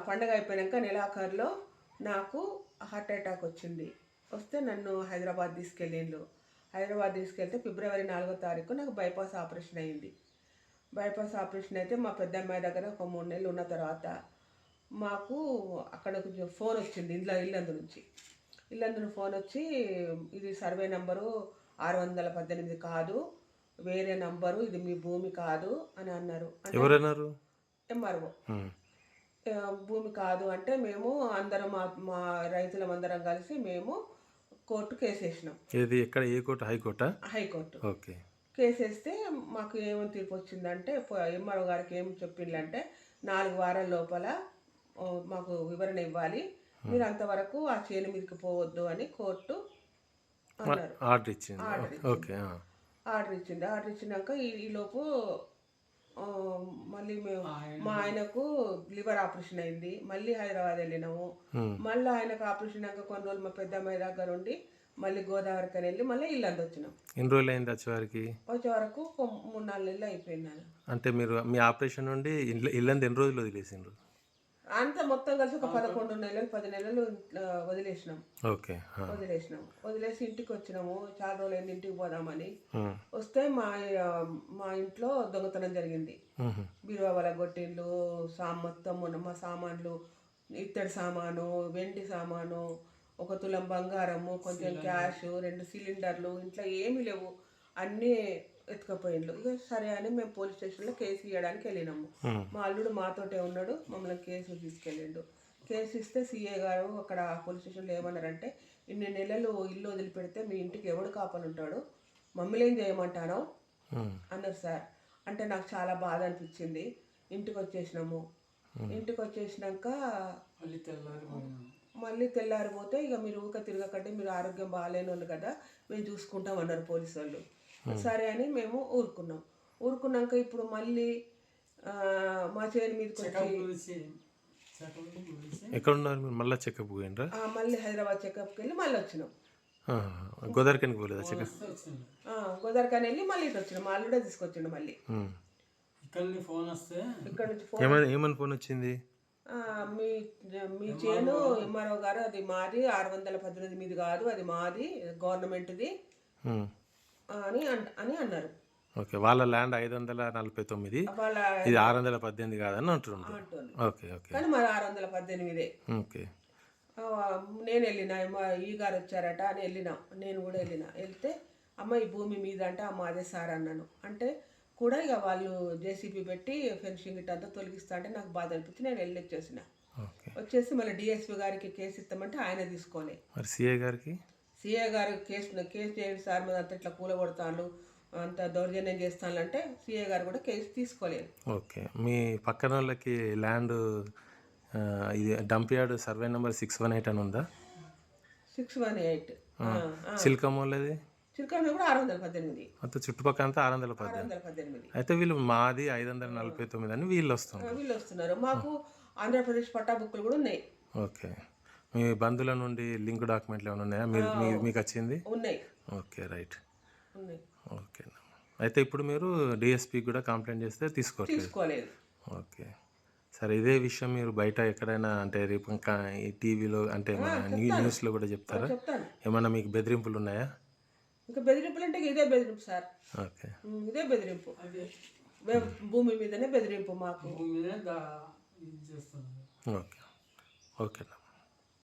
పండగ అయిపోయాక నెలాఖరులో నాకు హార్ట్ అటాక్ వచ్చింది. వస్తే నన్ను హైదరాబాద్ తీసుకెళ్ళిండ్రు. హైదరాబాద్ తీసుకెళ్తే ఫిబ్రవరి 4వ తారీఖు నాకు బైపాస్ ఆపరేషన్ అయింది. బైపాస్ ఆపరేషన్ అయితే మా పెద్ద అమ్మాయి దగ్గర ఒక 3 నెలలు ఉన్న తర్వాత మాకు అక్కడ కొంచెం ఫోన్ వచ్చింది ఇల్లందు నుంచి. ఇల్లందు ఫోన్ వచ్చి ఇది సర్వే నంబరు 618 కాదు, వేరే నంబరు, ఇది మీ భూమి కాదు అని అన్నారు. ఎవరన్నారు? ఎంఆర్ఓ. భూమి కాదు అంటే మేము అందరం మా రైతులమందరం కలిసి మేము కోర్టు కేసు వేసినాం. ఏది ఎక్కడ, ఏ కోర్టు? హైకోర్టా? హైకోర్టు. ఓకే. కేసు వేస్తే మాకు ఏమని తీర్పు వచ్చిందంటే ఎంఆర్ఓ గారికి ఏం చెప్పిందంటే 4 వారాల లోపల మాకు వివరణ ఇవ్వాలి, మీరు అంతవరకు ఆ చేను మీదకి పోవద్దు అని కోర్టు అన్నారు. ఆర్డర్ ఇచ్చింది. ఆర్డర్ ఇచ్చినాక ఈలోపు మళ్ళీ మేము మా ఆయనకు లివర్ ఆపరేషన్ అయింది. మళ్ళీ హైదరాబాద్ వెళ్ళినాము. మళ్ళీ ఆయనకు ఆపరేషన్ అయ్యాక కొన్ని రోజులు మా పెద్ద అమ్మాయి దగ్గర ఉండి మళ్ళీ గోదావరికి వెళ్ళి మళ్ళీ ఇల్లందు వచ్చినాం. ఎన్ని రోజులు అయింది వచ్చే వరకు 3-4 నెలలు అయిపోయింది. అంటే మీరు మీ ఆపరేషన్ నుండి ఇల్లందు ఎన్ని రోజులు వదిలేసిండ్రు? అంతా మొత్తం కలిసి ఒక 11 నెలలు 10 నెలలు వదిలేసినాం. ఓకే. వదిలేసి ఇంటికి వచ్చినాము. చాలా రోజులు అయింది ఇంటికి పోదామని వస్తే మా ఇంట్లో దొంగతనం జరిగింది. బీరువా వల గొట్టిండ్లు, మొత్తం మా సామాన్లు, ఇత్తడి సామాను, వెండి సామాను, 1 తులం బంగారము, కొంచెం క్యాష్, 2 సిలిండర్లు, ఇంట్లో ఏమీ లేవు, అన్నీ ఎత్తుకపోయిండ్రు. ఇక సరే అని మేము పోలీస్ స్టేషన్లో కేసు ఇవ్వడానికి వెళ్ళినాము. మా అల్లుడు మాతోటే ఉన్నాడు, మమ్మల్ని కేసు తీసుకెళ్ళిండు. కేసు ఇస్తే సిఏ గారు అక్కడ పోలీస్ స్టేషన్లో ఏమన్నారంటే, ఇన్ని నెలలు ఇల్లు వదిలిపెడితే మీ ఇంటికి ఎవడు కాపలు ఉంటాడు, మమ్మల్ని ఏం చేయమంటానో అన్నారు సార్. అంటే నాకు చాలా బాధ అనిపించింది. ఇంటికి వచ్చేసినాము. ఇంటికి వచ్చేసినాక మళ్ళీ తెల్లారిపోతే ఇక మీరు ఊక తిరగకండి, మీరు ఆరోగ్యం బాగాలేని వాళ్ళు కదా, మేము చూసుకుంటాం అన్నారు పోలీసు వాళ్ళు. సరే అని మేము ఊరుకున్నాక ఇప్పుడు మళ్ళీ మా చేను మీదకి వచ్చి ఎక్కడ ఉన్నారు మీరు? మళ్ళీ చెకప్ పోయిండ్రా? మళ్ళీ హైదరాబాద్ చెకప్కి వెళ్ళి మళ్ళీ వచ్చినాం. గోదావరికని పోలేదా చెకప్? గోదావరికని వెళ్ళి మళ్ళీ ఇటు వచ్చినాం. మా అల్లుడే తీసుకొచ్చిండు. మళ్ళీ ఇక్కడ నుంచి ఏమని ఫోన్ వచ్చింది? మీ చేను ఎంఆర్ఓ గారు అది మాది, 618 మీది కాదు, అది మాది, గవర్నమెంట్ది అని అన్నారు. ఓకే. వాళ్ళ ల్యాండ్ 549, ఇది 618 కాదని అంటున్నారు. ఓకే. కానీ మరి 618. ఓకే. నేను వెళ్ళిన ఈ గారు వచ్చారట అని వెళ్ళినా. నేను కూడా వెళ్తే అమ్మ ఈ భూమి మీద అంటే అమ్మ అదే సార్ అన్నాను. అంటే కూడా ఇక వాళ్ళు జేసీబీ పెట్టి ఫెన్సింగ్ ఇట్ అంతా తొలగిస్తా అంటే నాకు బాధ అనిపించి నేను వచ్చేసి మళ్ళీ డిఎస్పీ గారికి కేసు ఇస్తామంటే ఆయన తీసుకోలే. సిఏ గారు కేసు చేయండి సార్, మీద అంత ఇట్లా కూలగొడతాను, అంత దౌర్జన్యం చేస్తాను అంటే సిఏ గారు కూడా కేసు తీసుకోలేదు. ఓకే. మీ పక్కన వాళ్ళకి ల్యాండ్ ఇది డంప్ యార్డ్ సర్వే నెంబర్ 618 అని ఉందా? 618. చిల్కమ్మది కూడా 618. అంత చుట్టుపక్కల అంతా 618. అయితే వీళ్ళు మాది 549 అని వీళ్ళు వస్తున్నారు. మాకు ఆంధ్రప్రదేశ్ పట్టా బుక్కులు కూడా ఉన్నాయి. ఓకే. మీ బంధువుల నుండి లింక్ డాక్యుమెంట్లు ఏమైనా ఉన్నాయా? మీకు వచ్చింది? ఉన్నాయి. Okay, right. ఓకే. అయితే ఇప్పుడు మీరు డిఎస్పీ కూడా కంప్లైంట్ చేస్తే తీసుకోలేదు. ఓకే, సరే. ఇదే విషయం మీరు బయట ఎక్కడైనా అంటే రేపు ఇంకా ఈ టీవీలో అంటే మన న్యూస్లో కూడా చెప్తారా? ఏమన్నా మీకు బెదిరింపులు ఉన్నాయా? ఇంకా బెదిరింపులు అంటే ఇదే బెదిరింపు సార్. ఓకే. ఇదే బెదిరింపు, భూమి మీదనే బెదిరింపు మాకు. ఓకే. ఓకే.